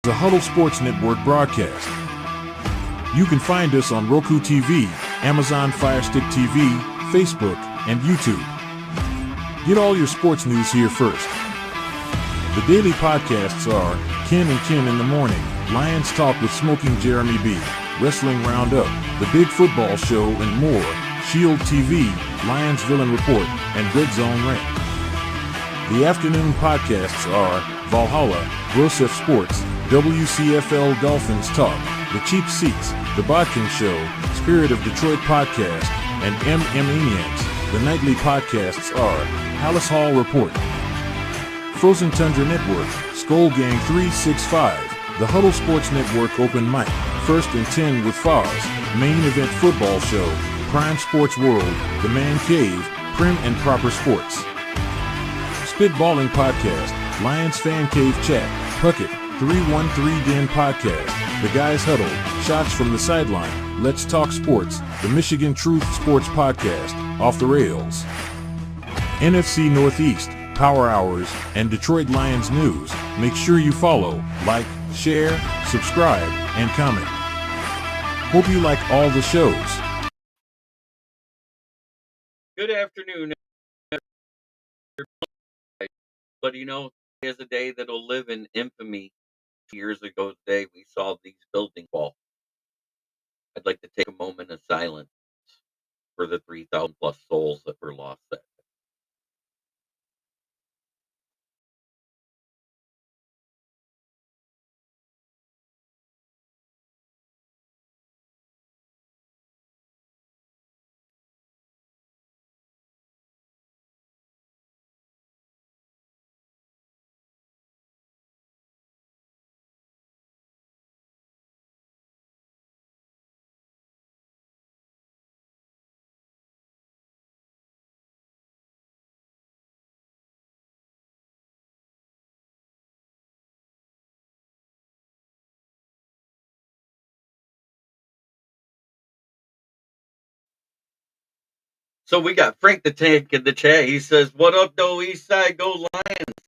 a Huddle Sports Network broadcast. You can find us on Roku TV, Amazon Fire Stick TV, Facebook, and YouTube. Get all your sports news here first. The daily podcasts are Ken and Ken in the Morning, Lions Talk with Smoking Jeremy B, Wrestling Roundup, The Big Football Show, and more, Shield TV, Lions Villain Report, and Red Zone Rant. The afternoon podcasts are Valhalla, Grosef Sports, WCFL Dolphins Talk, The Cheap Seats, The Bodkin Show, Spirit of Detroit Podcast, and Maniacs. The nightly podcasts are Palace Hall Report, Frozen Tundra Network, Skull Gang 365, The Huddle Sports Network Open Mic, First and 10 with Foz, Main Event Football Show, Prime Sports World, The Man Cave, Prim and Proper Sports. Spitballing Podcast, Lions Fan Cave Chat, Puckett, 313 Den Podcast, The Guys Huddle, Shots from the Sideline, Let's Talk Sports, The Michigan Truth Sports Podcast, Off the Rails, NFC Northeast, Power Hours, and Detroit Lions News. Make sure you follow, like, share, subscribe, and comment. Hope you like all the shows. Good afternoon, but is a day that'll live in infamy. Years ago today, we saw these buildings fall. I'd like to take a moment of silence for the 3,000 plus souls that were lost that day. So we got Frank the Tank in the chat. He says, "What up, though, East Side? Go Lions!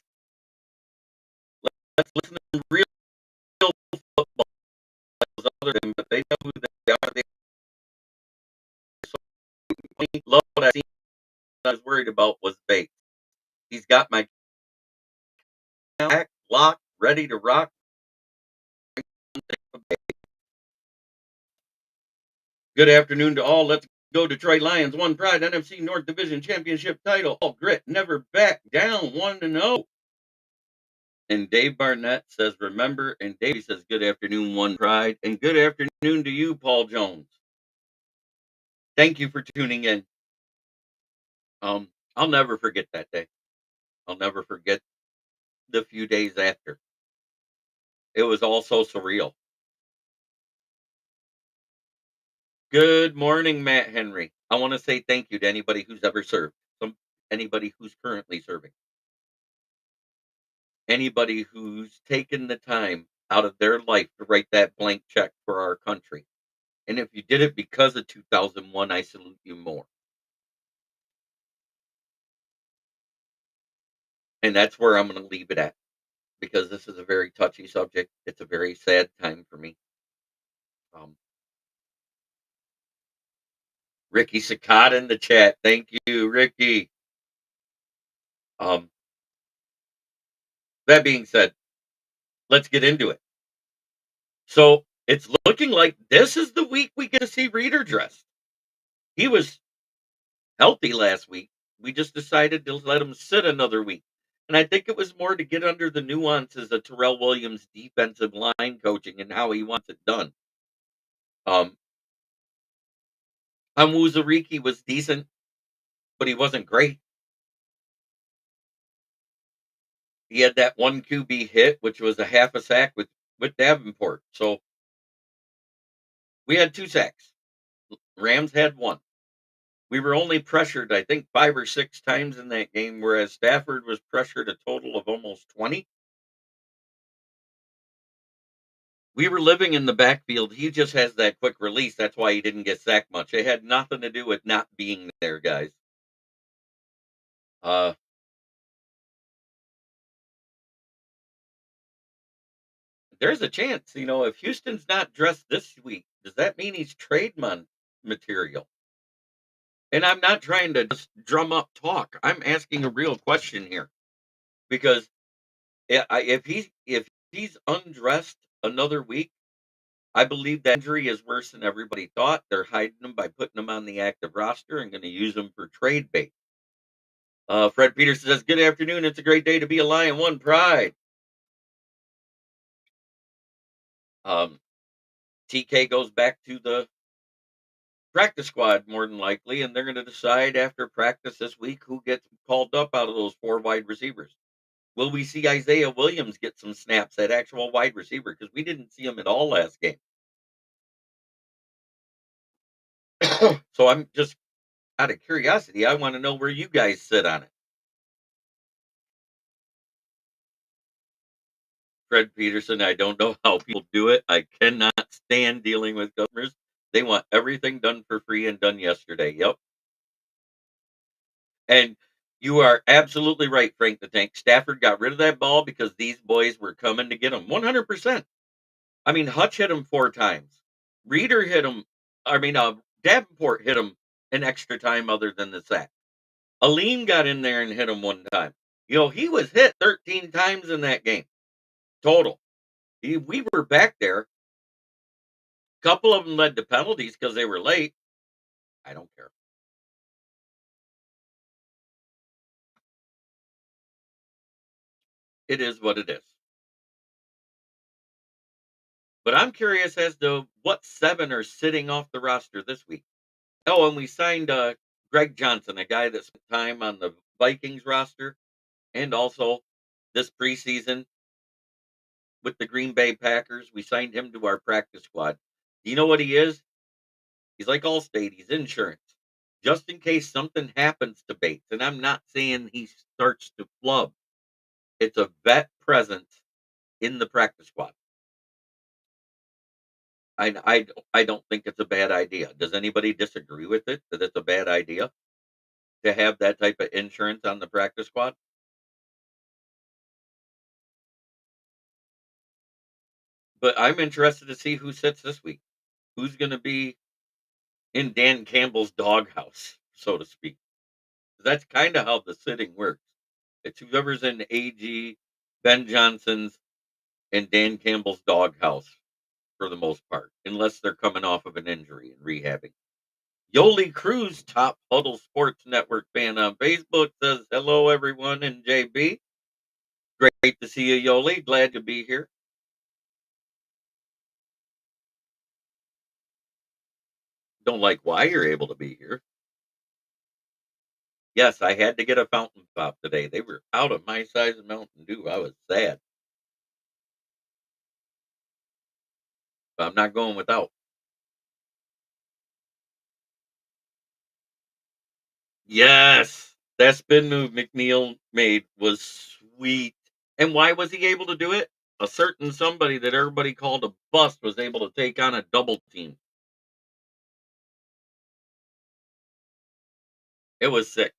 Let's listen to real football." Other than, but they know who they are. They love what I seen. I was worried about was bait. He's got my back locked, ready to rock. Good afternoon to all. Let's go Detroit Lions. One pride, NFC North Division Championship title. All grit, never back down. 1-0. And Dave Barnett says, remember. And Dave says, good afternoon, one pride. And good afternoon to you, Paul Jones. Thank you for tuning in. I'll never forget that day. I'll never forget the few days after. It was all so surreal. Good morning, Matt Henry. I want to say thank you to anybody who's ever served, anybody who's currently serving, anybody who's taken the time out of their life to write that blank check for our country. And if you did it because of 2001, I salute you more. And that's where I'm going to leave it at, because this is a very touchy subject. It's a very sad time for me. Ricky Sakata in the chat. Thank you, Ricky. That being said, let's get into it. So it's looking like this is the week we get to see Reader dressed. He was healthy last week. We just decided to let him sit another week. And I think it was more to get under the nuances of Terrell Williams' defensive line coaching and how he wants it done. Amwuzariki was decent, but he wasn't great. He had that one QB hit, which was a half a sack with Davenport. So we had 2 sacks. Rams had 1. We were only pressured, I think, 5 or 6 times in that game, whereas Stafford was pressured a total of almost 20. We were living in the backfield. He just has that quick release. That's why he didn't get sacked much. It had nothing to do with not being there, guys. The there's a chance, if Houston's not dressed this week, does that mean he's material? And I'm not trying to just drum up talk. I'm asking a real question here because if he's undressed another week, I believe that injury is worse than everybody thought. They're hiding him by putting him on the active roster and going to use him for trade bait. Fred Peterson says, "Good afternoon. It's a great day to be a Lion. One pride." Um, TK goes back to the practice squad more than likely, and they're going to decide after practice this week who gets called up out of those four wide receivers. Will we see Isaiah Williams get some snaps at actual wide receiver? Because we didn't see him at all last game. So I'm just out of curiosity. I want to know where you guys sit on it. Fred Peterson, I don't know how people do it. I cannot stand dealing with customers. They want everything done for free and done yesterday. Yep. And you are absolutely right, Frank the Tank. Stafford got rid of that ball because these boys were coming to get him. 100%. I mean, Hutch hit him 4 times. Reeder hit him. Davenport hit him an extra time other than the sack. Aleem got in there and hit him 1 time. He was hit 13 times in that game total. We were back there. A couple of them led to penalties because they were late. I don't care. It is what it is. But I'm curious as to what 7 are sitting off the roster this week. Oh, and we signed Greg Johnson, a guy that spent time on the Vikings roster and also this preseason with the Green Bay Packers. We signed him to our practice squad. Do you know what he is? He's like Allstate. He's insurance. Just in case something happens to Bates. And I'm not saying he starts to flub. It's a vet presence in the practice squad. I don't think it's a bad idea. Does anybody disagree with it that it's a bad idea to have that type of insurance on the practice squad? But I'm interested to see who sits this week. Who's going to be in Dan Campbell's doghouse, so to speak. That's kind of how the sitting works. It's whoever's in AG, Ben Johnson's, and Dan Campbell's doghouse for the most part, unless they're coming off of an injury and rehabbing. Yoli Cruz, top Huddle Sports Network fan on Facebook, says hello, everyone, and JB. Great to see you, Yoli. Glad to be here. Don't like why you're able to be here. Yes, I had to get a fountain pop today. They were out of my size of Mountain Dew. I was sad. But I'm not going without. Yes, that spin move McNeil made was sweet. And why was he able to do it? A certain somebody that everybody called a bust was able to take on a double team. It was sick.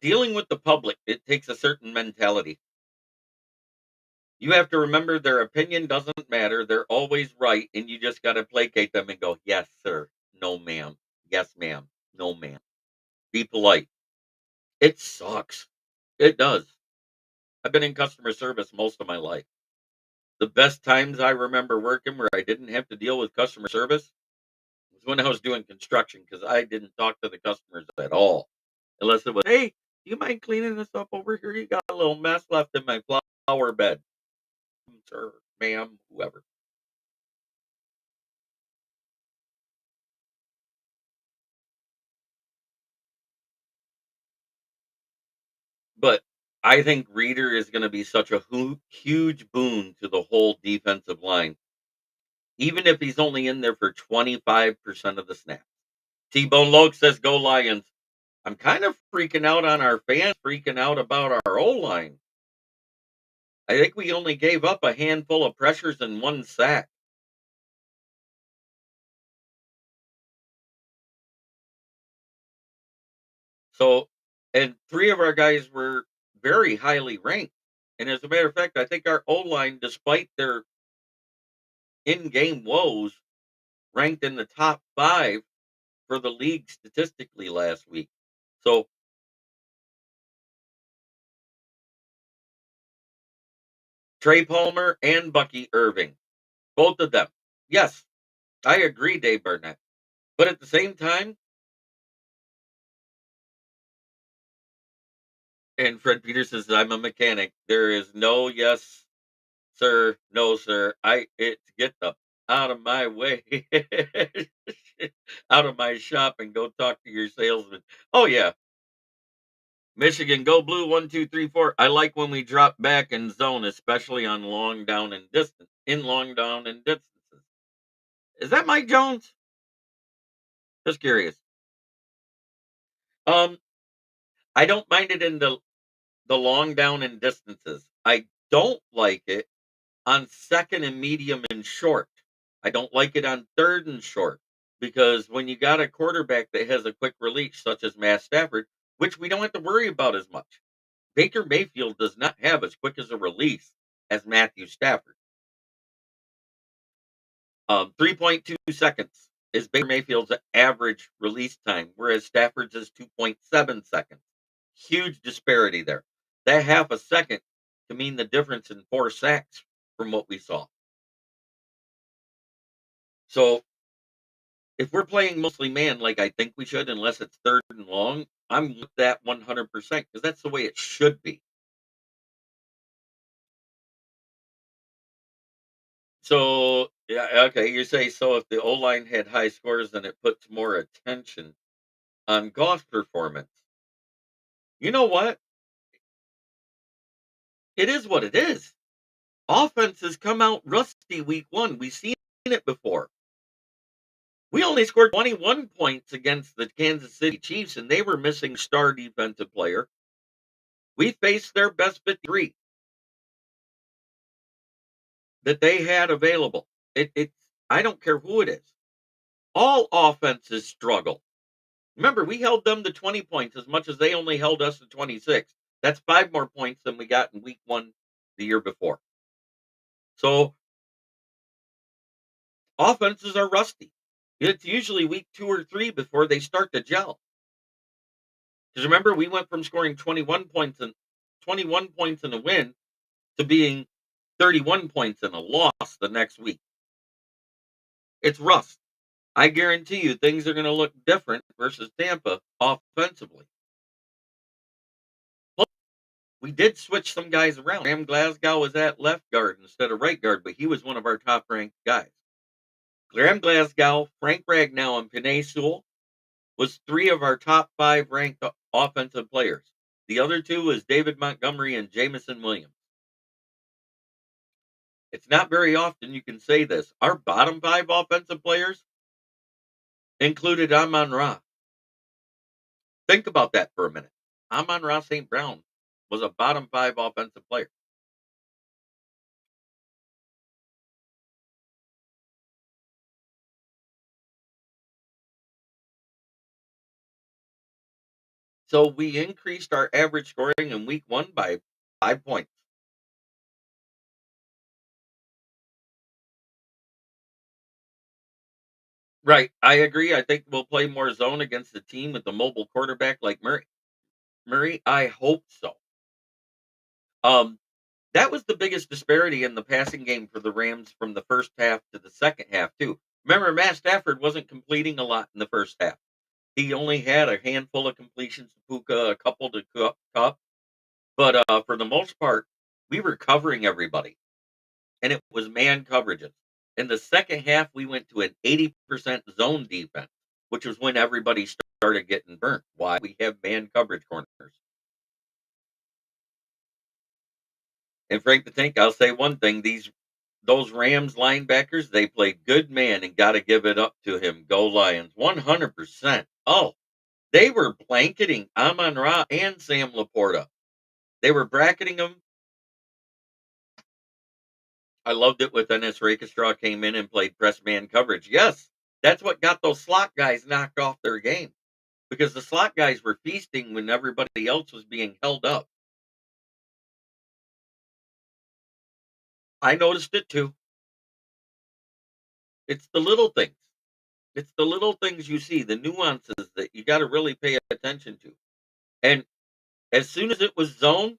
Dealing with the public, it takes a certain mentality. You have to remember their opinion doesn't matter. They're always right, and you just got to placate them and go, "Yes, sir. No, ma'am. Yes, ma'am. No, ma'am." Be polite. It sucks. It does. I've been in customer service most of my life. The best times I remember working where I didn't have to deal with customer service was when I was doing construction because I didn't talk to the customers at all. Unless it was, "Hey, do you mind cleaning this up over here? You got a little mess left in my flower bed." Sir, ma'am, whoever. But I think Reeder is going to be such a huge boon to the whole defensive line, even if he's only in there for 25% of the snaps. T-Bone Loke says, "Go Lions." I'm kind of freaking out on our fans, freaking out about our O-line. I think we only gave up a handful of pressures and 1 sack. So, and three of our guys were very highly ranked. And as a matter of fact, I think our O line, despite their in game woes, ranked in the top 5 for the league statistically last week. So, Trey Palmer and Bucky Irving, both of them. Yes, I agree, Dave Barnett. But at the same time, and Fred Peters says, I'm a mechanic. There is no yes, sir, no, sir. It's get the out of my way, out of my shop, and go talk to your salesman. Oh, yeah. Michigan, go blue, 1, 2, 3, 4. I like when we drop back in zone, especially on long down and distance, in long down and distances. Is that Mike Jones? Just curious. Um, I don't mind it in the long down and distances. I don't like it on second and medium and short. I don't like it on third and short because when you got a quarterback that has a quick release, such as Matt Stafford, which we don't have to worry about as much. Baker Mayfield does not have as quick as a release as Matthew Stafford. 3.2 seconds is Baker Mayfield's average release time, whereas Stafford's is 2.7 seconds. Huge disparity there. That half a second can mean the difference in 4 sacks from what we saw. So if we're playing mostly man like I think we should, unless it's third and long, I'm with that 100% because that's the way it should be. So, yeah, okay, you say so if the O line had high scores, then it puts more attention on golf performance. You know what? It is what it is. Offenses come out rusty week 1. We've seen it before. We only scored 21 points against the Kansas City Chiefs, and they were missing star defensive player. We faced their best 53 that they had available. It's I don't care who it is. All offenses struggle. Remember, we held them to 20 points as much as they only held us to 26. That's 5 more points than we got in week 1 the year before. So offenses are rusty. It's usually week 2 or 3 before they start to gel. Because remember, we went from scoring 21 points in a win to being 31 points in a loss the next week. It's rust. I guarantee you things are going to look different versus Tampa offensively. Plus, we did switch some guys around. Graham Glasgow was at left guard instead of right guard, but he was one of our top ranked guys. Graham Glasgow, Frank Ragnow, and Penei Sewell was 3 of our top 5 ranked offensive players. The other 2 was David Montgomery and Jameson Williams. It's not very often you can say this. Our bottom 5 offensive players included Amon-Ra. Think about that for a minute. Amon-Ra St. Brown was a bottom 5 offensive player. So we increased our average scoring in week 1 by 5 points. Right. I agree. I think we'll play more zone against a team with a mobile quarterback like Murray. I hope so. Um, that was the biggest disparity in the passing game for the Rams from the first half to the second half, too. Remember, Matt Stafford wasn't completing a lot in the first half. He only had a handful of completions to Puka, a couple to Cup. But for the most part, we were covering everybody, and it was man coverages. In the second half, we went to an 80% zone defense, which was when everybody started getting burnt. Why? We have man coverage corners. And Frank the Tank, I'll say one thing: those Rams linebackers, they played good man, and got to give it up to him. Go Lions, 100%. Oh, they were blanketing Amon Ra and Sam Laporta. They were bracketing them. I loved it when Dennis Rakestraw came in and played press man coverage. Yes, that's what got those slot guys knocked off their game. because the slot guys were feasting when everybody else was being held up. I noticed it too. It's the little things. It's the little things you see, the nuances that you got to really pay attention to. And as soon as it was zone,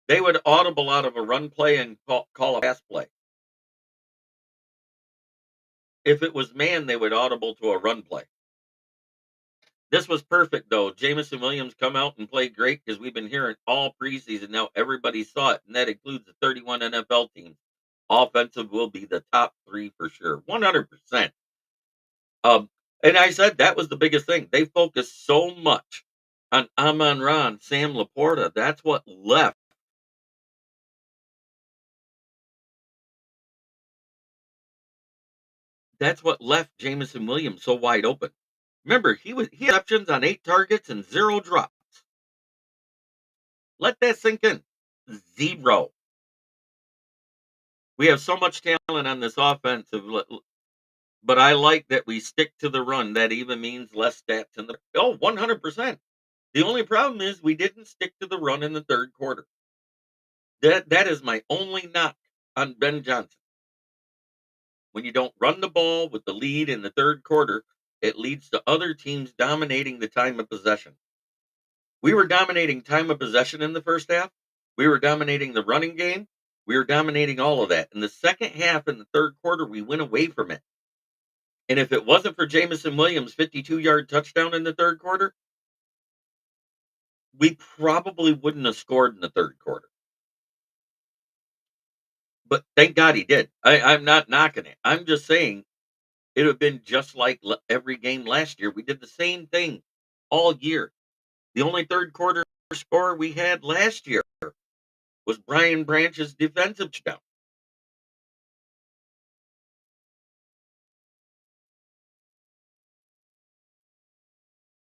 they would audible out of a run play and call a pass play. If it was man, they would audible to a run play. This was perfect, though. Jamison Williams come out and played great because we've been hearing all preseason. Now everybody saw it, and that includes the 31 NFL teams. Offensive will be the top three for sure, 100%. Um, and I said that was the biggest thing. They focused so much on Amon Ra, Sam Laporta. That's what left. That's what left Jamison Williams so wide open. Remember, he had options on 8 targets and 0 drops. Let that sink in. 0. We have so much talent on this offensive, but I like that we stick to the run. That even means less stats in the 100%. The only problem is we didn't stick to the run in the third quarter. That is my only knock on Ben Johnson. When you don't run the ball with the lead in the third quarter, it leads to other teams dominating the time of possession. We were dominating time of possession in the first half. We were dominating the running game. We were dominating all of that. In the second half in the third quarter, we went away from it. And if it wasn't for Jamison Williams' 52-yard touchdown in the third quarter, we probably wouldn't have scored in the third quarter. But thank God he did. I'm not knocking it. I'm just saying it would have been just like every game last year. We did the same thing all year. The only third quarter score we had last year was Brian Branch's defensive touchdown.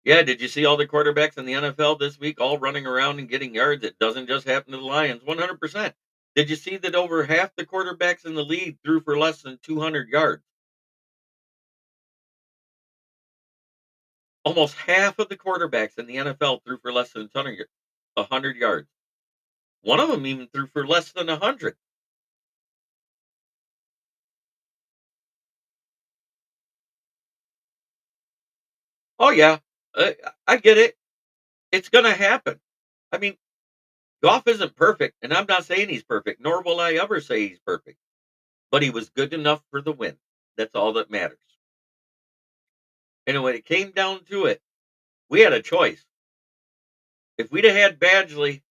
Yeah, did you see all the quarterbacks in the NFL this week all running around and getting yards? It doesn't just happen to the Lions, 100%. Did you see that over half the quarterbacks in the league threw for less than 200 yards? Almost half of the quarterbacks in the NFL threw for less than 100 yards. One of them even threw for less than 100. Oh, yeah. Uh, I get it. It's going to happen. I mean, Goff isn't perfect, and I'm not saying he's perfect, nor will I ever say he's perfect. But he was good enough for the win. That's all that matters. And when it came down to it, we had a choice. If we'd have had Badgley,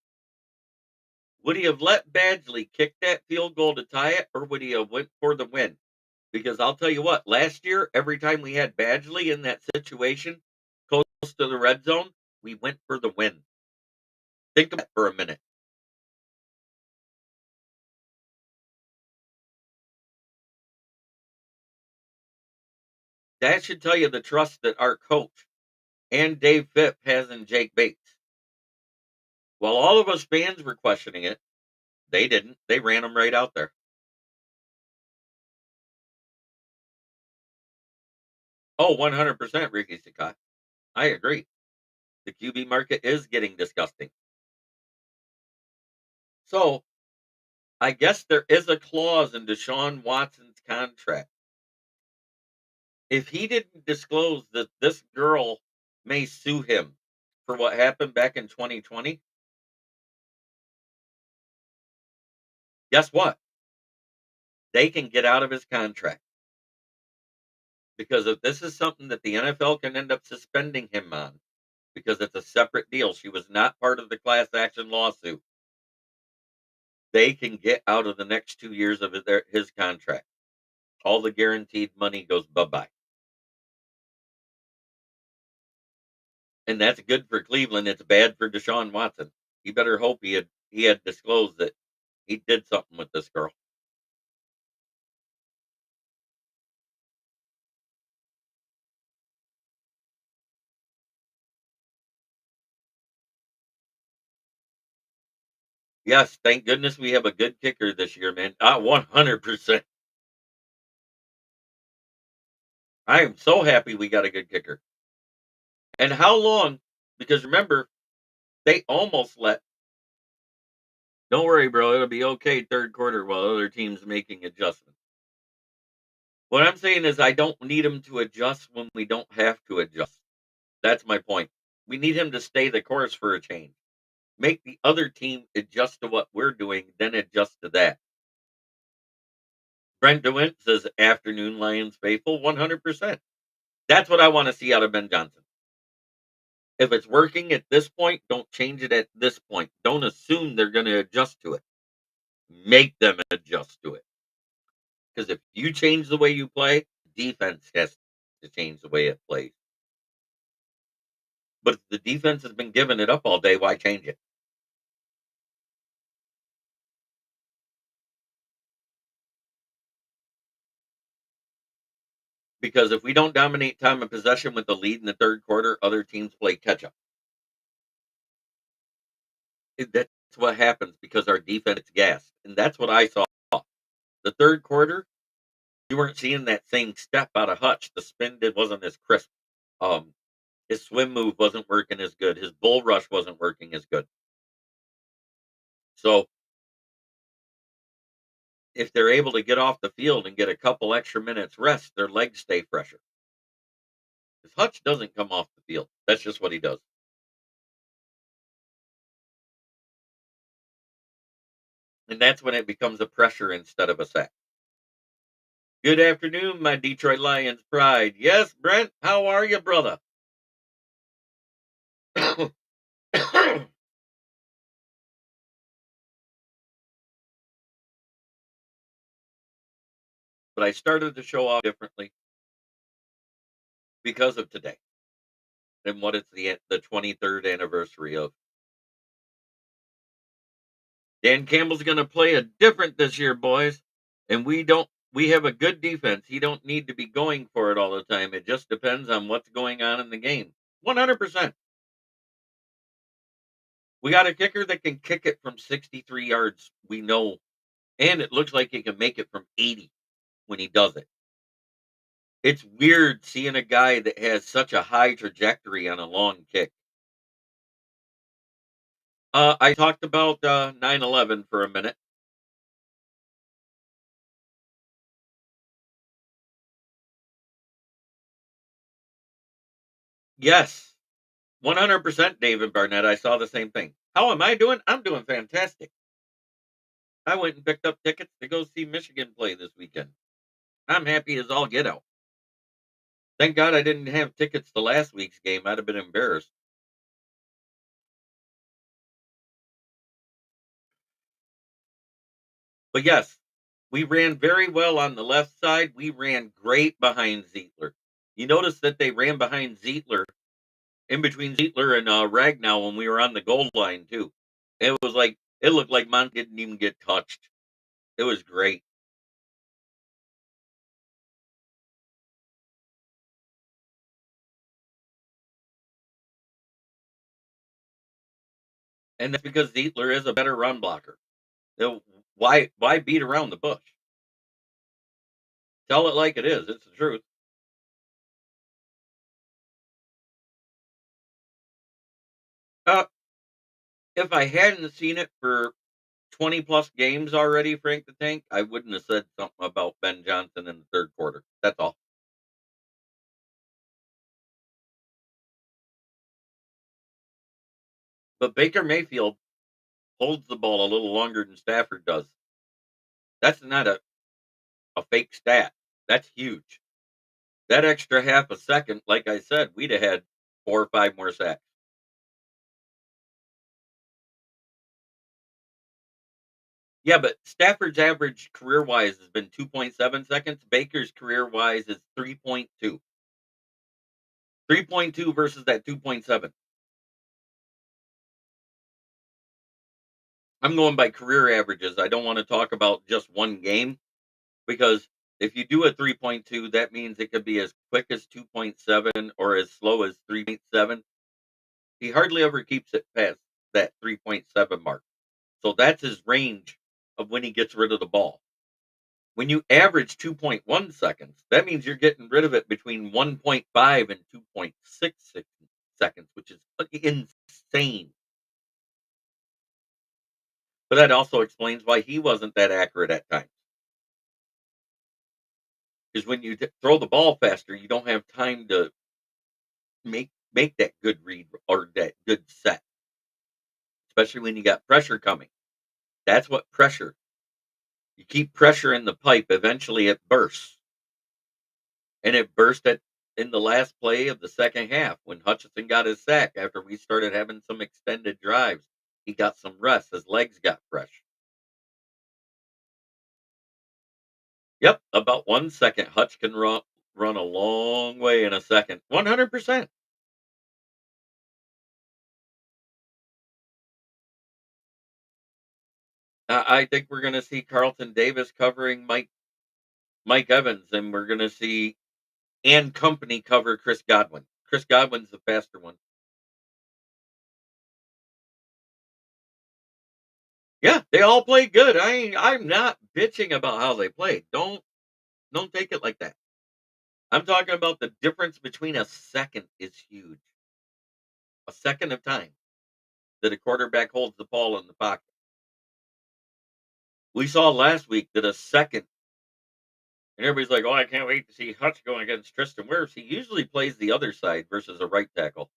would he have let Badgley kick that field goal to tie it, or would he have went for the win? Because I'll tell you what, last year, every time we had Badgley in that situation, close to the red zone, we went for the win. Think about it for a minute. That should tell you the trust that our coach and Dave Phipp has in Jake Bates. While all of us fans were questioning it, they didn't. They ran him right out there. Oh, 100% Ricky Sakai. I agree. The QB market is getting disgusting. So I guess there is a clause in Deshaun Watson's contract. If he didn't disclose that this girl may sue him for what happened back in 2020, guess what? They can get out of his contract. Because if this is something that the NFL can end up suspending him on, because it's a separate deal, she was not part of the class action lawsuit, they can get out of the next 2 years of his contract. All the guaranteed money goes bye-bye. And that's good for Cleveland. It's bad for Deshaun Watson. He better hope he had disclosed that he did something with this girl. Yes, thank goodness we have a good kicker this year, man. 100%. I am so happy we got a good kicker. And how long? Because remember, they almost let. Don't worry, bro. It'll be okay third quarter while other teams making adjustments. What I'm saying is, I don't need him to adjust when we don't have to adjust. That's my point. We need him to stay the course for a change. Make the other team adjust to what we're doing, then adjust to that. Brent DeWint says, afternoon Lions faithful, 100%. That's what I want to see out of Ben Johnson. If it's working at this point, don't change it at this point. Don't assume they're going to adjust to it. Make them adjust to it. Because if you change the way you play, defense has to change the way it plays. But if the defense has been giving it up all day, why change it? Because if we don't dominate time of possession with the lead in the third quarter, other teams play catch up. That's what happens because our defense is gassed. And that's what I saw. The third quarter, you weren't seeing that same step out of Hutch. The spin wasn't as crisp. Um, his swim move wasn't working as good. His bull rush wasn't working as good. So if they're able to get off the field and get a couple extra minutes rest, their legs stay fresher. Because Hutch doesn't come off the field. That's just what he does. And that's when it becomes a pressure instead of a sack. Good afternoon, my Detroit Lions pride. Yes, Brent, how are you, brother? But I started to show off differently because of today and what it's the 23rd anniversary of. Dan Campbell's going to play a different this year, boys. And we have a good defense. He don't need to be going for it all the time. It just depends on what's going on in the game. 100%. We got a kicker that can kick it from 63 yards. We know. And it looks like he can make it from 80 when he does it. It's weird seeing a guy that has such a high trajectory on a long kick. I talked about 9/11 for a minute. Yes, 100% David Barnett. I saw the same thing. How am I doing? I'm doing fantastic. I went and picked up tickets to go see Michigan play this weekend. I'm happy as all get out. Thank God I didn't have tickets to last week's game. I'd have been embarrassed. But yes, we ran very well on the left side. We ran great behind Zietler. You notice that they ran behind Zietler, in between Zietler and Ragnow when we were on the goal line too. It looked like Mont didn't even get touched. It was great. And that's because Zietler is a better run blocker. Why beat around the bush? Tell it like it is. It's the truth. Uh, if I hadn't seen it for 20 plus games already, Frank the Tank, I wouldn't have said something about Ben Johnson in the third quarter. That's all. But Baker Mayfield holds the ball a little longer than Stafford does. That's not a fake stat. That's huge. That extra half a second, like I said, we'd have had 4 or 5 more sacks. Yeah, but Stafford's average career wise has been 2.7 seconds. Baker's career wise is 3.2. 3.2 versus that 2.7. I'm going by career averages. I don't want to talk about just one game because if you do a 3.2, that means it could be as quick as 2.7 or as slow as 3.7. He hardly ever keeps it past that 3.7 mark. So that's his range of when he gets rid of the ball. When you average 2.1 seconds, that means you're getting rid of it between 1.5 and 2.6 seconds, which is insane. But that also explains why he wasn't that accurate at times. Because when you throw the ball faster, you don't have time to make that good read or that good set, especially when you got pressure coming. That's what pressure. You keep pressure in the pipe, eventually it bursts. And it burst at in the last play of the second half when Hutchinson got his sack after we started having some extended drives. He got some rest. His legs got fresh. Yep, about 1 second. Hutch can run a long way in a second. 100%. I think we're going to see Carlton Davis covering Mike Evans, and we're going to see and company cover Chris Godwin. Chris Godwin's the faster one. Yeah, they all played good. I'm not bitching about how they played. Don't take it like that. I'm talking about the difference between a second is huge. A second of time that a quarterback holds the ball in the pocket. We saw last week that a second, and everybody's like, "Oh, I can't wait to see Hutch going against Tristan Wirfs." He usually plays the other side versus a right tackle.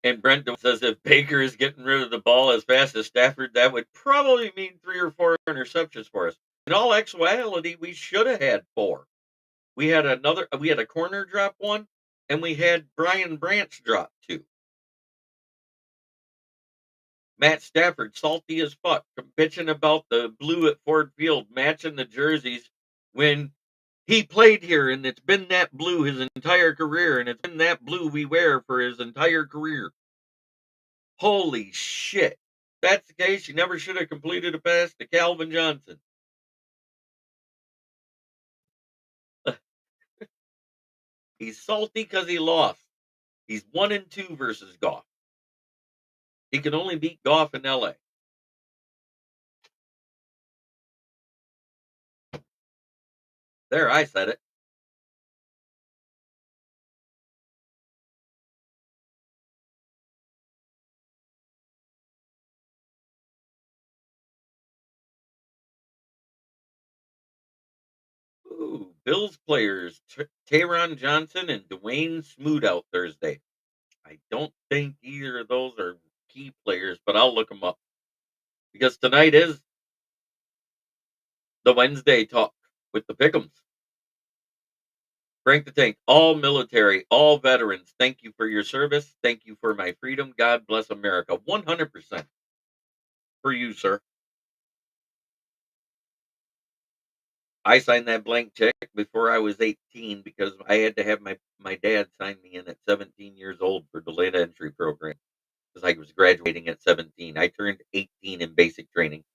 And Brent says if Baker is getting rid of the ball as fast as Stafford, that would probably mean 3 or 4 interceptions for us. In all actuality, we should have had 4. We had a corner drop 1, and we had Brian Branch drop 2. Matt Stafford, salty as fuck, bitching about the blue at Ford Field matching the jerseys when he played here and it's been that blue his entire career and it's been that blue we wear for his entire career. Holy shit. If that's the case, you never should have completed a pass to Calvin Johnson. He's salty because he lost. He's 1-2 versus Goff. He can only beat Goff in LA. There, I said it. Ooh, Bills players Taron Johnson and Dwayne Smoot out Thursday. I don't think either of those are key players, but I'll look them up because tonight is the Wednesday talk with the Pick'ems. Frank the Tank, all military, all veterans, thank you for your service. Thank you for my freedom. God bless America. 100% for you, sir. I signed that blank check before I was 18 because I had to have my dad sign me in at 17 years old for delayed entry program because I was graduating at 17. I turned 18 in basic training.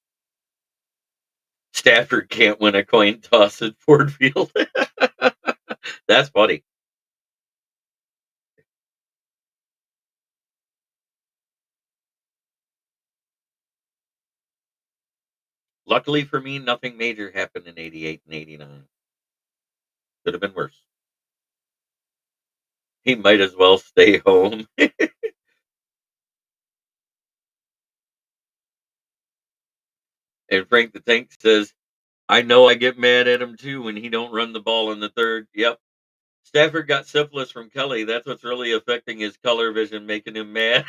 Stafford can't win a coin toss at Ford Field. That's funny. Luckily for me, nothing major happened in 88 and 89. Could have been worse. He might as well stay home. And Frank the Tank says, I know I get mad at him too when he don't run the ball in the third. Yep. Stafford got syphilis from Kelly. That's what's really affecting his color vision, making him mad.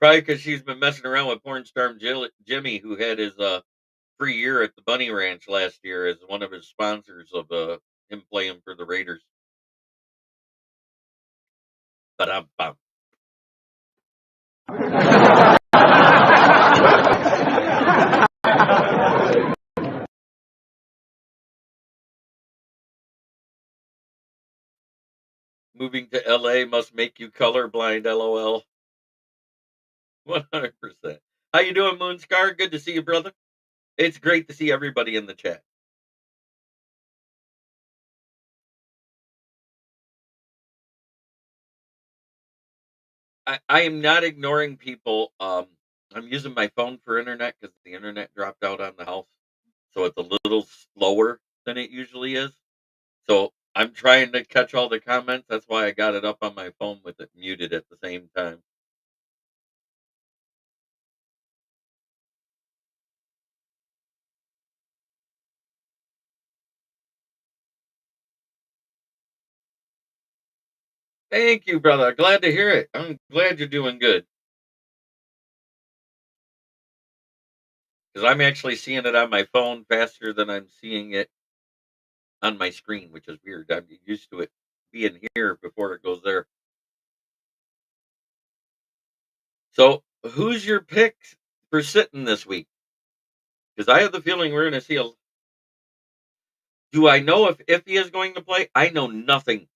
Probably because she's been messing around with porn star Jimmy, who had his free year at the Bunny Ranch last year as one of his sponsors of him playing for the Raiders. Ba-dum-bum. Moving to LA must make you colorblind, LOL. 100%. How you doing, Moonscar? Good to see you, brother. It's great to see everybody in the chat. I am not ignoring people. I'm using my phone for internet because the internet dropped out on the house, so it's a little slower than it usually is. trying to catch all the comments. That's why I got it up on my phone with it muted at the same time. Thank you, brother. Glad to hear it. I'm glad you're doing good because I'm actually seeing it on my phone faster than I'm seeing it on my screen, which is weird. I'm used to it being here before it goes there. So, who's your pick for sitting this week? Because I have the feeling we're going to see a. Do I know if he is going to play? I know nothing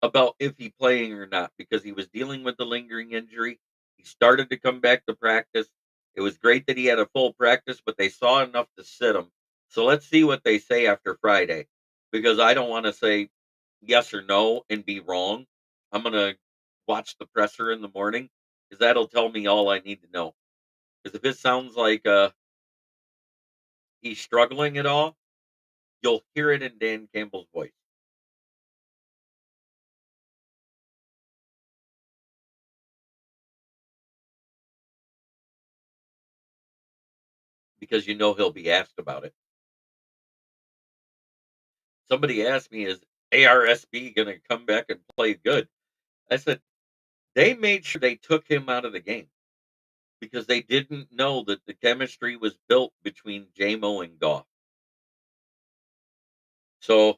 about if he playing or not because he was dealing with the lingering injury. He started to come back to practice. It was great that he had a full practice, but they saw enough to sit him. So let's see what they say after Friday because I don't want to say yes or no and be wrong. I'm going to watch the presser in the morning because that'll tell me all I need to know. Because if it sounds like he's struggling at all, you'll hear it in Dan Campbell's voice because you know he'll be asked about it. Somebody asked me, "Is ARSB going to come back and play good?" I said, "They made sure they took him out of the game because they didn't know that the chemistry was built between JMO and Goff. So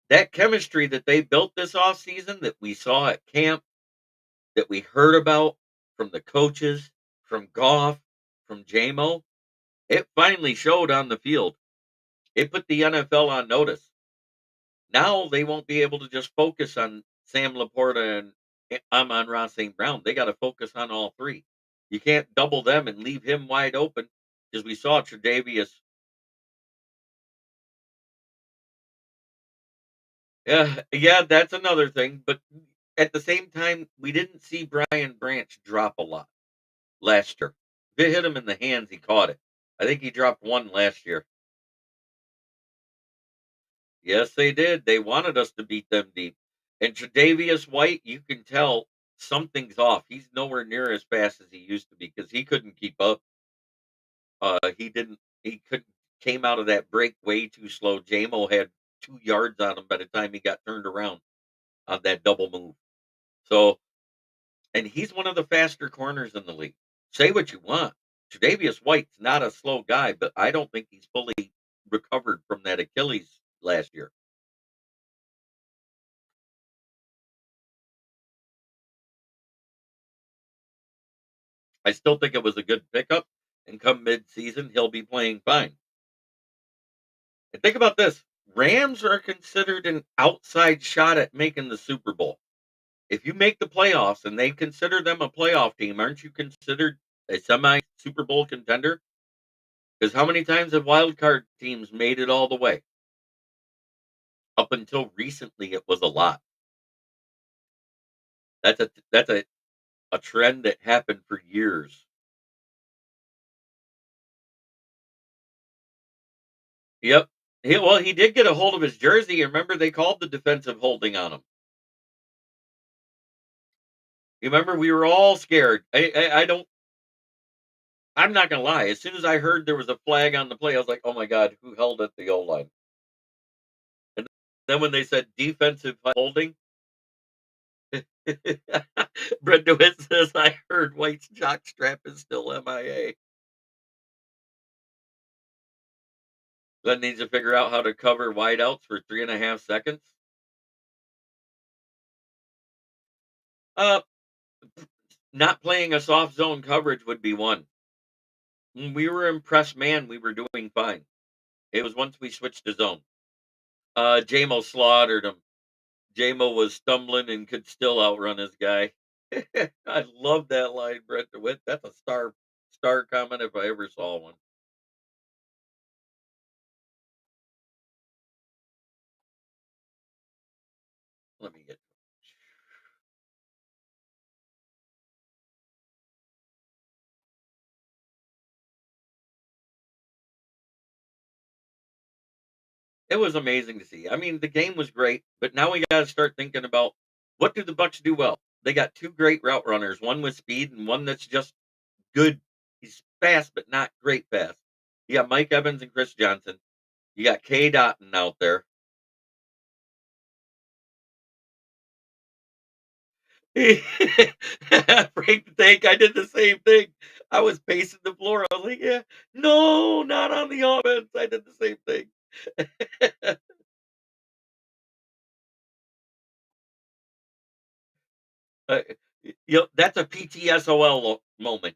that chemistry that they built this offseason that we saw at camp, that we heard about from the coaches, from Goff, from JMO, it finally showed on the field. It put the NFL on notice. Now they won't be able to just focus on Sam Laporta and Amon-Ra St. Brown. They got to focus on all three. You can't double them and leave him wide open because we saw Tre'Davious. Yeah, yeah, that's another thing. But at the same time, we didn't see Brian Branch drop a lot last year. If it hit him in the hands, he caught it. I think he dropped one last year. Yes, they did. They wanted us to beat them deep. And Tre'Davious White, you can tell something's off. He's nowhere near as fast as he used to be because he couldn't keep up. He didn't. He could came out of that break way too slow. JMO had 2 yards on him by the time he got turned around on that double move. So, and he's one of the faster corners in the league. Say what you want. Tre'Davious White's not a slow guy, but I don't think he's fully recovered from that Achilles last year. I still think it was a good pickup, and come mid-season, he'll be playing fine. And think about this: Rams are considered an outside shot at making the Super Bowl. If you make the playoffs and they consider them a playoff team, aren't you considered a semi Super Bowl contender? Because how many times have wild card teams made it all the way? Up until recently, it was a lot. That's a trend that happened for years. Yep. He did get a hold of his jersey. Remember, they called the defensive holding on him. You remember, we were all scared. I don't. I'm not gonna lie. As soon as I heard there was a flag on the play, I was like, "Oh my god, who held at the O line?" And then when they said defensive holding, Brent DeWitt says, "I heard White's jockstrap is still MIA." Then needs to figure out how to cover wideouts for 3.5 seconds. Uh, Not playing a soft zone coverage would be one. When we were impressed, man, we were doing fine. It was once we switched to zone. JMO slaughtered him. JMO was stumbling and could still outrun his guy. I love that line, Brent DeWitt. That's a star comment if I ever saw one. Let me get It was amazing to see. I mean, the game was great, but now we got to start thinking about what do the Bucks do well. They got two great route runners, one with speed and one that's just good. He's fast, but not great fast. You got Mike Evans and Chris Johnson. You got K. Dotton out there. Frank the Tank, I did the same thing. I was pacing the floor. I was like, yeah, no, not on the offense. I did the same thing. Uh, that's a PTSOL moment.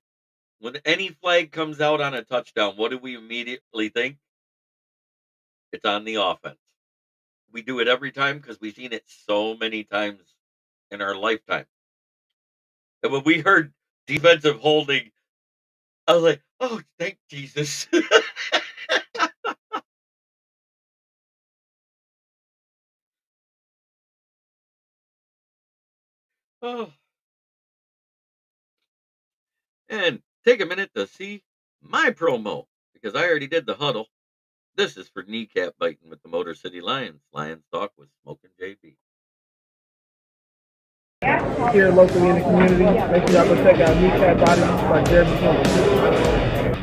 When any flag comes out on a touchdown, what do we immediately think? It's on the offense. We do it every time because we've seen it so many times in our lifetime. And when we heard defensive holding, I was like, "Oh, thank Jesus!" Oh, and take a minute to see my promo because I already did the huddle. This is for kneecap biting with the Motor City Lions. Lions talk with Smoking JB. Here locally in the community, make sure y'all go check out Kneecap Body by Jeremy Campbell.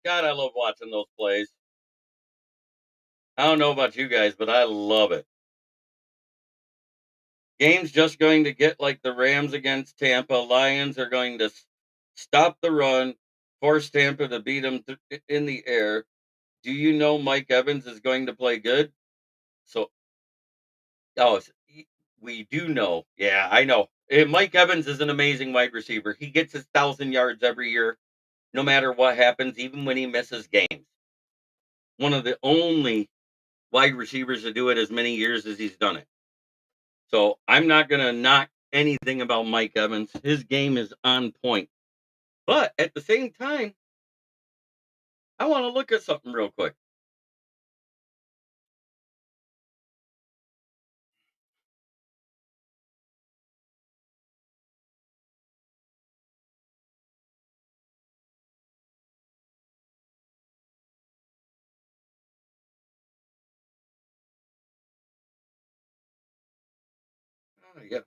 God, I love watching those plays. I don't know about you guys, but I love it. Game's just going to get like the Rams against Tampa. Lions are going to stop the run, force Tampa to beat them in the air. Do you know Mike Evans is going to play good? So, oh, we do know. Yeah, I know. Mike Evans is an amazing wide receiver. He gets his 1,000 yards every year, no matter what happens, even when he misses games. One of the only wide receivers to do it as many years as he's done it. So I'm not going to knock anything about Mike Evans. His game is on point. But at the same time, I want to look at something real quick. Oh, yes.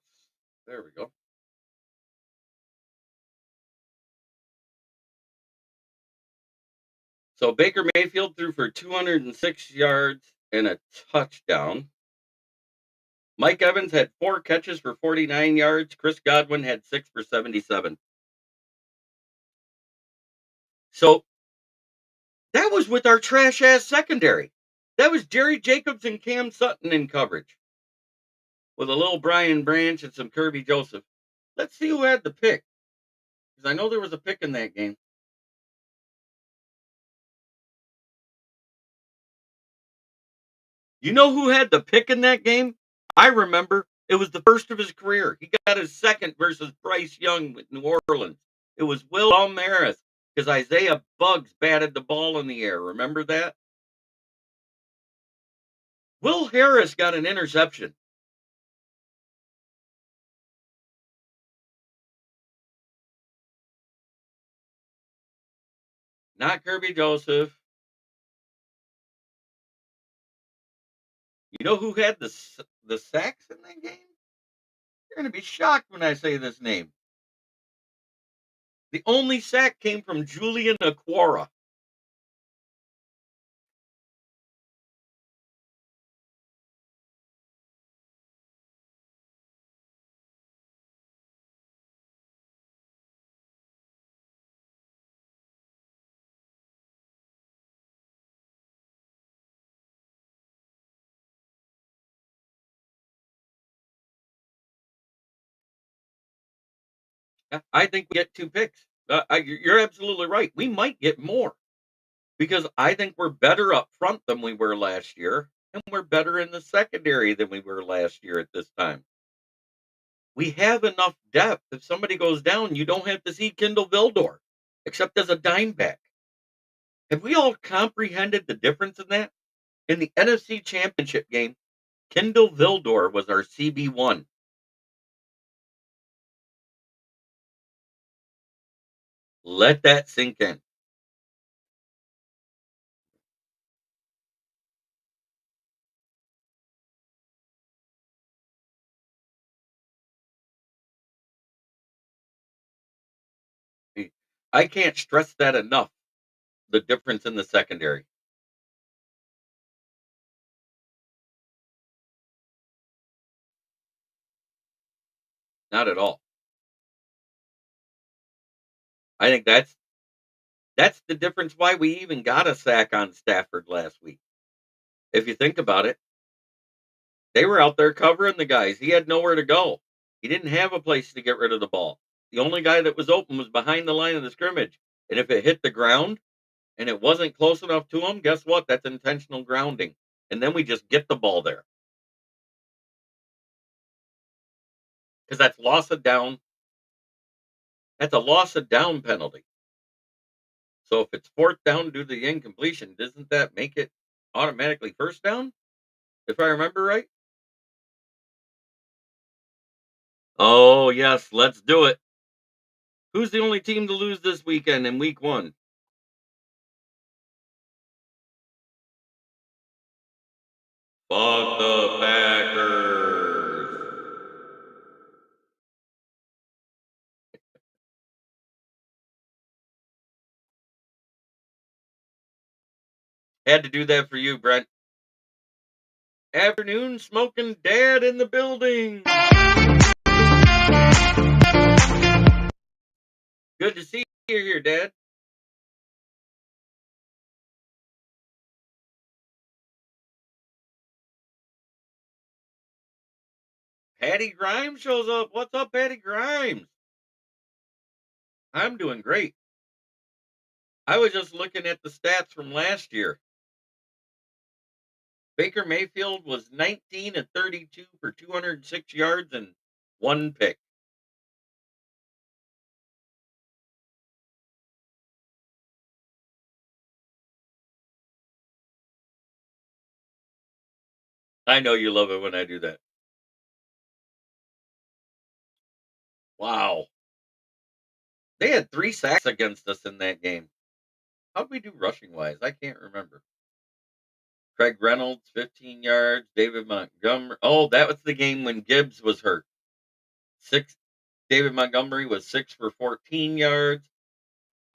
There we go. So Baker Mayfield threw for 206 yards and a touchdown. Mike Evans had 4 catches for 49 yards. Chris Godwin had 6 for 77. So that was with our trash ass secondary. That was Jerry Jacobs and Cam Sutton in coverage with a little Brian Branch and some Kirby Joseph. Let's see who had the pick because I know there was a pick in that game. You know who had the pick in that game? I remember. It was the first of his career. He got his second versus Bryce Young with New Orleans. It was Will Almaris because Isaiah Buggs batted the ball in the air. Remember that? Will Harris got an interception. Not Kirby Joseph. You know who had the sacks in that game? You're going to be shocked when I say this name. The only sack came from Julian Aquara. Yeah, I think we get 2 picks. You're absolutely right. We might get more because I think we're better up front than we were last year, and we're better in the secondary than we were last year at this time. We have enough depth. If somebody goes down, you don't have to see Kindle Vildor, except as a dime back. Have we all comprehended the difference in that? In the NFC Championship game, Kindle Vildor was our CB1. Let that sink in. I can't stress that enough. The difference in the secondary. Not at all. I think that's the difference why we even got a sack on Stafford last week. If you think about it, they were out there covering the guys. He had nowhere to go. He didn't have a place to get rid of the ball. The only guy that was open was behind the line of the scrimmage. And if it hit the ground and it wasn't close enough to him, guess what? That's intentional grounding. And then we just get the ball there. Because that's loss of down. That's a loss of down penalty. So if it's fourth down due to the incompletion, doesn't that make it automatically first down? If I remember right? Oh, yes, let's do it. Who's the only team to lose this weekend in week 1? Fuck the Packers. Had to do that for you, Brent. Afternoon smoking dad in the building. Good to see you here, Dad. Patty Grimes shows up. What's up, Patty Grimes? I'm doing great. I was just looking at the stats from last year. Baker Mayfield was 19 and 32 for 206 yards and 1 pick. I know you love it when I do that. Wow. They had 3 sacks against us in that game. How'd we do rushing wise? I can't remember. Craig Reynolds, 15 yards. David Montgomery. Oh, that was the game when Gibbs was hurt. 6. David Montgomery was 6 for 14 yards.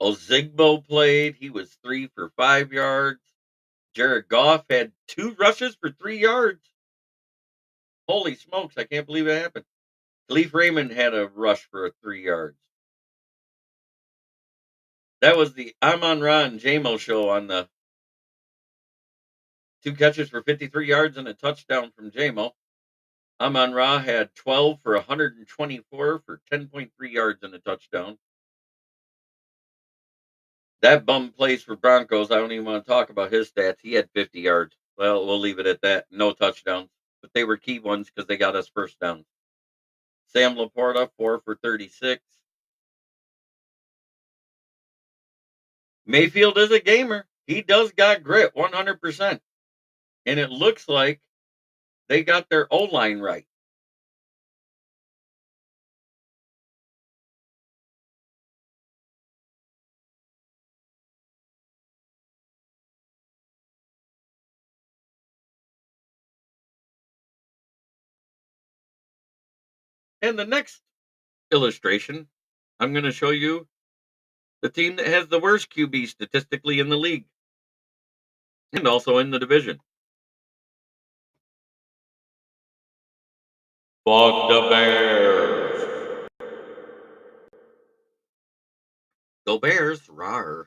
Ozigbo played. He was 3 for 5 yards. Jared Goff had 2 rushes for 3 yards. Holy smokes, I can't believe it happened. Khalif Raymond had a rush for 3 yards. That was the Amon-Ra and J-Mo show on the 2 catches for 53 yards and a touchdown from J-Mo. Amon-Ra had 12 for 124 for 10.3 yards and a touchdown. That bum plays for Broncos. I don't even want to talk about his stats. He had 50 yards. Well, we'll leave it at that. No touchdowns, but they were key ones because they got us first down. Sam Laporta, 4 for 36. Mayfield is a gamer. He does got grit, 100%. And it looks like they got their O-line right. And the next illustration, I'm going to show you the team that has the worst QB statistically in the league and also in the division. Fuck the Bears. Go Bears, rawr.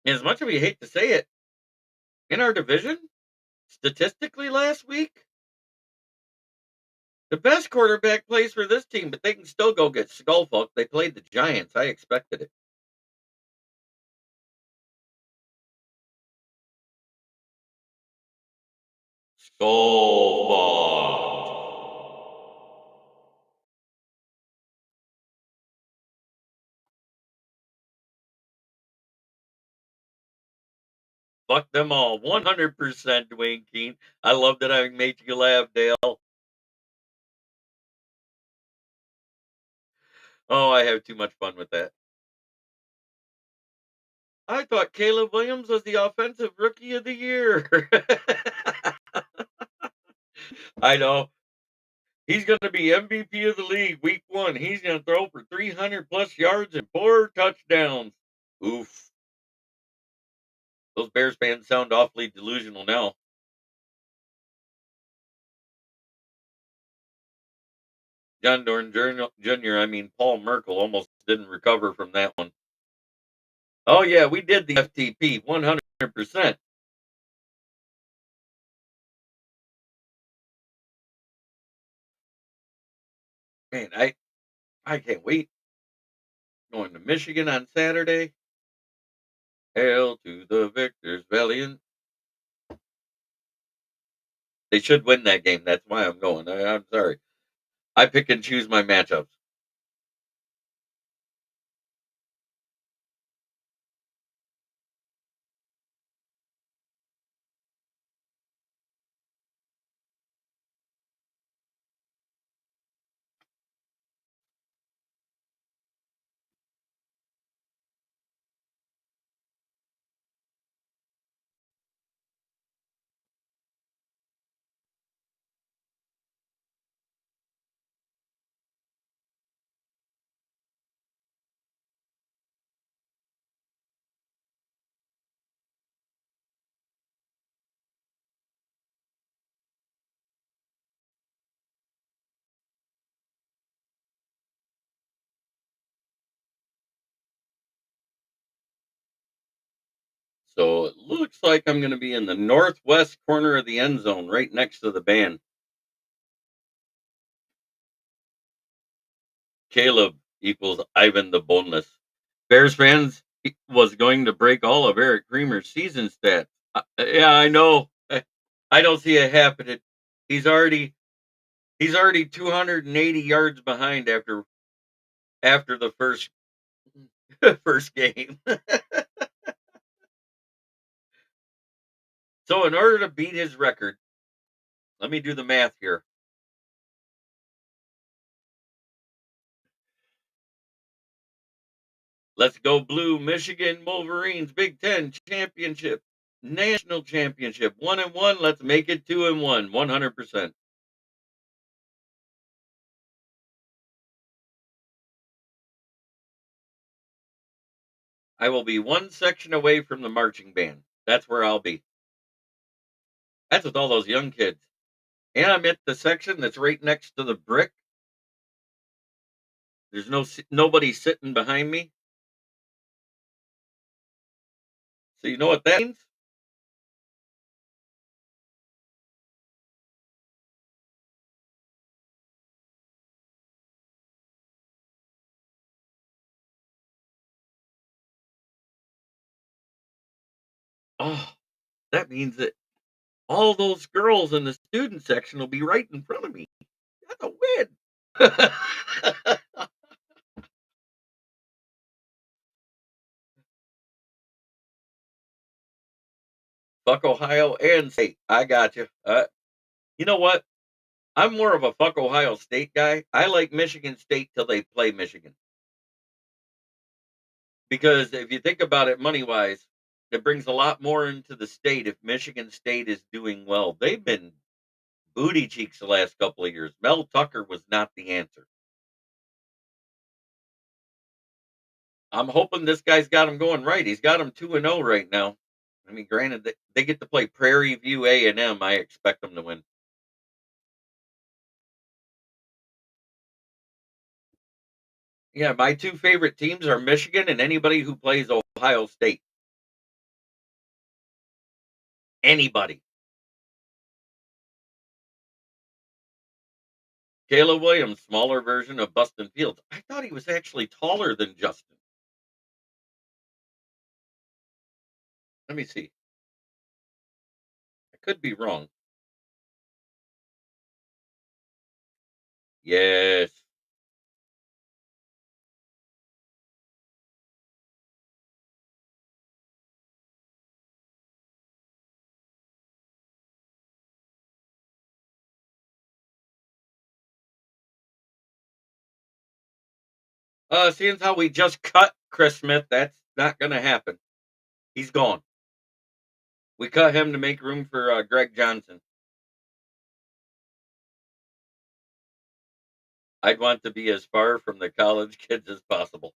And as much as we hate to say it, in our division, statistically last week, the best quarterback plays for this team, but they can still go get skull-fucked. They played the Giants. I expected it. Skull-fucked. Fuck them all. 100% Dwayne Keene. I love that I made you laugh, Dale. Oh, I have too much fun with that. I thought Caleb Williams was the offensive rookie of the year. I know. He's going to be MVP of the league week 1. He's going to throw for 300 plus yards and 4 touchdowns. Oof. Those Bears fans sound awfully delusional now. John Dorn Jr., I mean, Paul Merkel almost didn't recover from that one. Oh, yeah, we did the FTP 100%. Man, I can't wait. Going to Michigan on Saturday. Hail to the victors, valiant. They should win that game. That's why I'm going. I'm sorry. I pick and choose my matchups. So it looks like I'm going to be in the northwest corner of the end zone, right next to the band. Caleb equals Ivan the Boneless. Bears fans was going to break all of Eric Creamer's season stats. Yeah, I know. I don't see it happening. He's already 280 yards behind after the first game. So in order to beat his record, let me do the math here. Let's go blue, Michigan Wolverines, Big Ten championship, national championship, 1-1. Let's make it 2-1, 100%. I will be one section away from the marching band. That's where I'll be. That's with all those young kids. And I'm at the section that's right next to the brick. There's nobody sitting behind me. So you know what that means? Oh, that means that all those girls in the student section will be right in front of me. That's a win. Fuck Ohio and State. I got you. You know what? I'm more of a fuck Ohio State guy. I like Michigan State till they play Michigan. Because if you think about it money wise, it brings a lot more into the state if Michigan State is doing well. They've been booty cheeks the last couple of years. Mel Tucker was not the answer. I'm hoping this guy's got him going right. He's got him 2-0 right now. I mean, granted, they get to play Prairie View A&M. I expect them to win. Yeah, my two favorite teams are Michigan and anybody who plays Ohio State. Anybody. Caleb Williams, smaller version of Bustin Fields. I thought he was actually taller than Justin. Let me see. I could be wrong. Yes. Seeing how we just cut Chris Smith, that's not going to happen. He's gone. We cut him to make room for Greg Johnson. I'd want to be as far from the college kids as possible.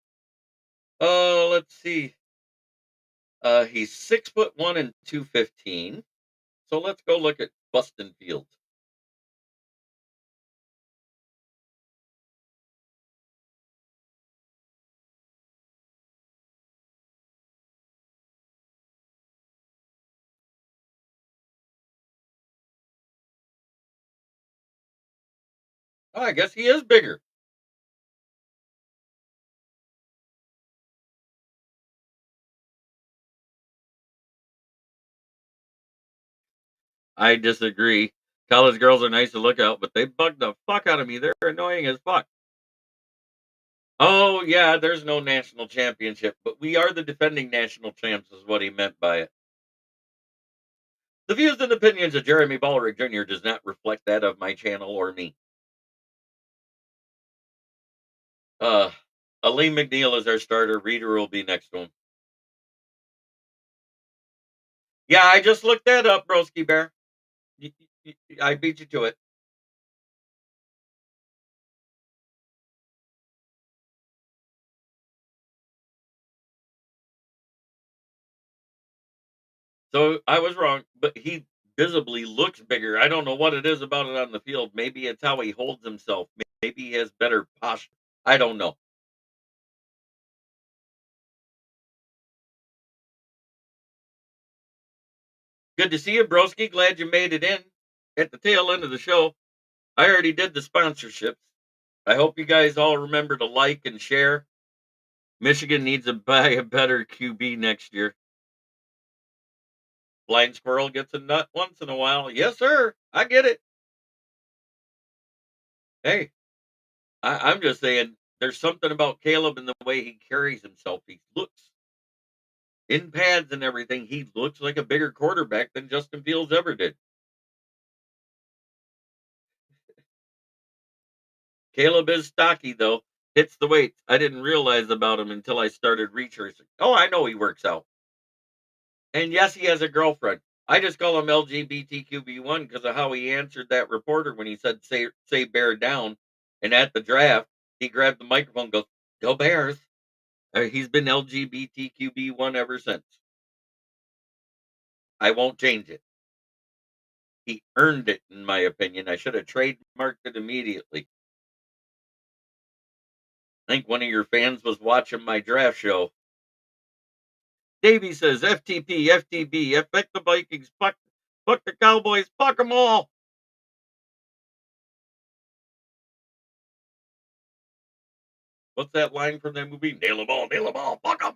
Oh, let's see. He's 6'1" and 215. So let's go look at Bustin Fields. Oh, I guess he is bigger. I disagree. College girls are nice to look at, but they bug the fuck out of me. They're annoying as fuck. Oh, yeah, there's no national championship, but we are the defending national champs, is what he meant by it. The views and opinions of Jeremy Ballerick Jr. does not reflect that of my channel or me. Uh, Aleem McNeil is our starter. Reader will be next to him. Yeah, I just looked that up, Broski Bear. I beat you to it. So I was wrong, but he visibly looks bigger. I don't know what it is about it on the field. Maybe it's how he holds himself. Maybe he has better posture. I don't know. Good to see you, Broski. Glad you made it in at the tail end of the show. I already did the sponsorships. I hope you guys all remember to like and share. Michigan needs to buy a better QB next year. Blind squirrel gets a nut once in a while. Yes, sir. I get it. Hey, I'm just saying there's something about Caleb and the way he carries himself. He looks in pads and everything. He looks like a bigger quarterback than Justin Fields ever did. Caleb is stocky, though. Hits the weights. I didn't realize about him until I started researching. Oh, I know he works out. And yes, he has a girlfriend. I just call him LGBTQB1 because of how he answered that reporter when he said, say bear down. And at the draft, he grabbed the microphone and goes, go Bears. He's been LGBTQB1 ever since. I won't change it. He earned it, in my opinion. I should have trademarked it immediately. I think one of your fans was watching my draft show. Davey says, FTP, FTB, fuck the Vikings, fuck the Cowboys, fuck them all. What's that line from that movie? Nail them all, fuck them.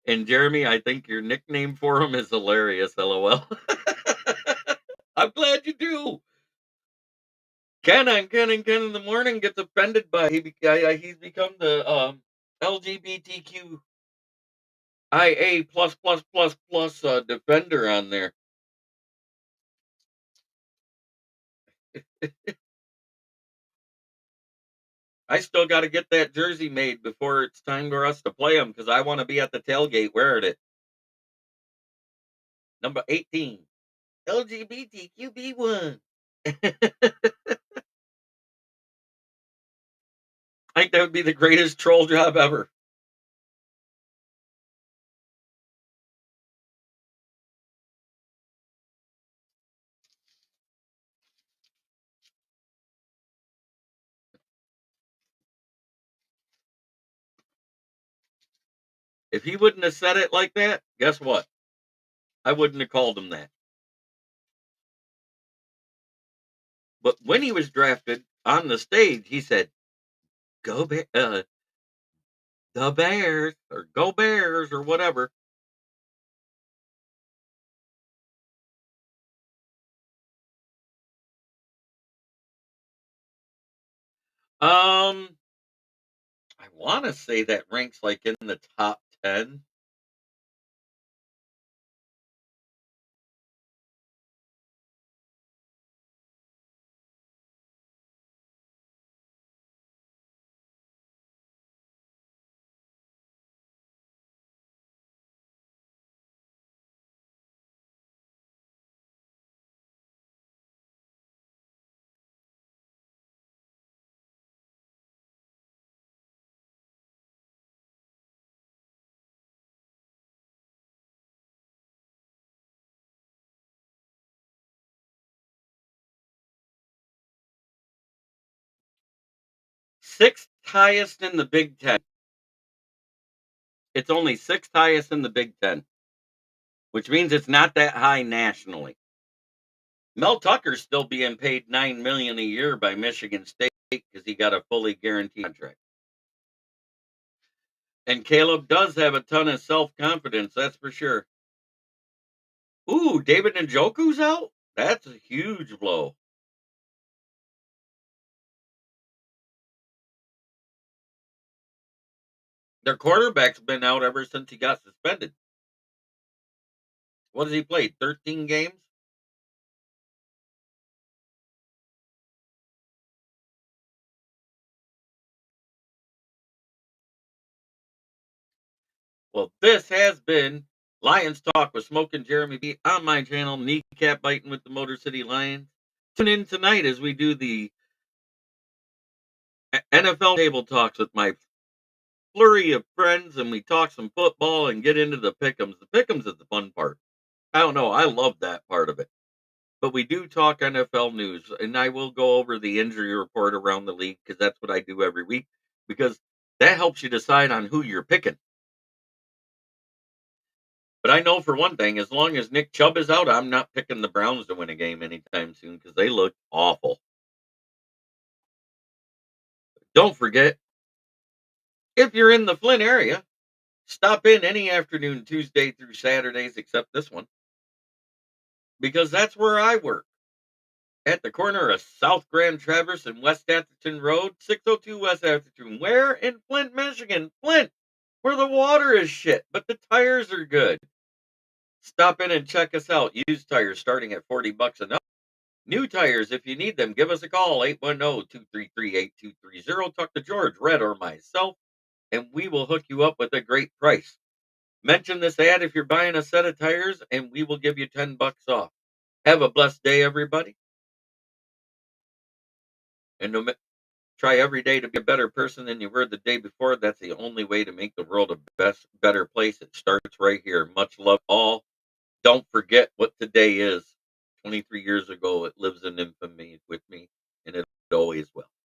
And Jeremy, I think your nickname for him is hilarious, LOL. I'm glad you do. Ken in the morning gets offended by he's become the LGBTQIA plus defender on there. I still got to get that jersey made before it's time for us to play them because I want to be at the tailgate wearing it. Number 18, LGBTQB1. I think that would be the greatest troll job ever. If he wouldn't have said it like that, guess what? I wouldn't have called him that. But when he was drafted on the stage, he said, "Go the Bears," or "Go Bears," or whatever. I want to say that ranks like in the top 10. Sixth highest in the Big Ten. It's only sixth highest in the Big Ten, which means it's not that high nationally. Mel Tucker's still being paid $9 million a year by Michigan State because he got a fully guaranteed contract. And Caleb does have a ton of self-confidence, that's for sure. Ooh, David Njoku's out? That's a huge blow. Their quarterback's been out ever since he got suspended. What has he played? 13 games? Well, this has been Lions Talk with Smoke and Jeremy B on my channel, Kneecap Biting with the Motor City Lions. Tune in tonight as we do the NFL table talks with my flurry of friends, and we talk some football and get into the pick'ems. The pick'ems is the fun part. I don't know. I love that part of it. But we do talk NFL news, and I will go over the injury report around the league because that's what I do every week, because that helps you decide on who you're picking. But I know for one thing, as long as Nick Chubb is out, I'm not picking the Browns to win a game anytime soon because they look awful. Don't forget, if you're in the Flint area, stop in any afternoon, Tuesday through Saturdays, except this one, because that's where I work. At the corner of South Grand Traverse and West Atherton Road, 602 West Atherton. Where? In Flint, Michigan. Flint, where the water is shit, but the tires are good. Stop in and check us out. Used tires starting at $40 an hour. New tires, if you need them, give us a call, 810-233-8230. Talk to George, Red, or myself, and we will hook you up with a great price. Mention this ad if you're buying a set of tires, and we will give you $10 off. Have a blessed day, everybody. And try every day to be a better person than you were the day before. That's the only way to make the world a better place. It starts right here. Much love all. Don't forget what today is. 23 years ago, it lives in infamy with me, and it always will.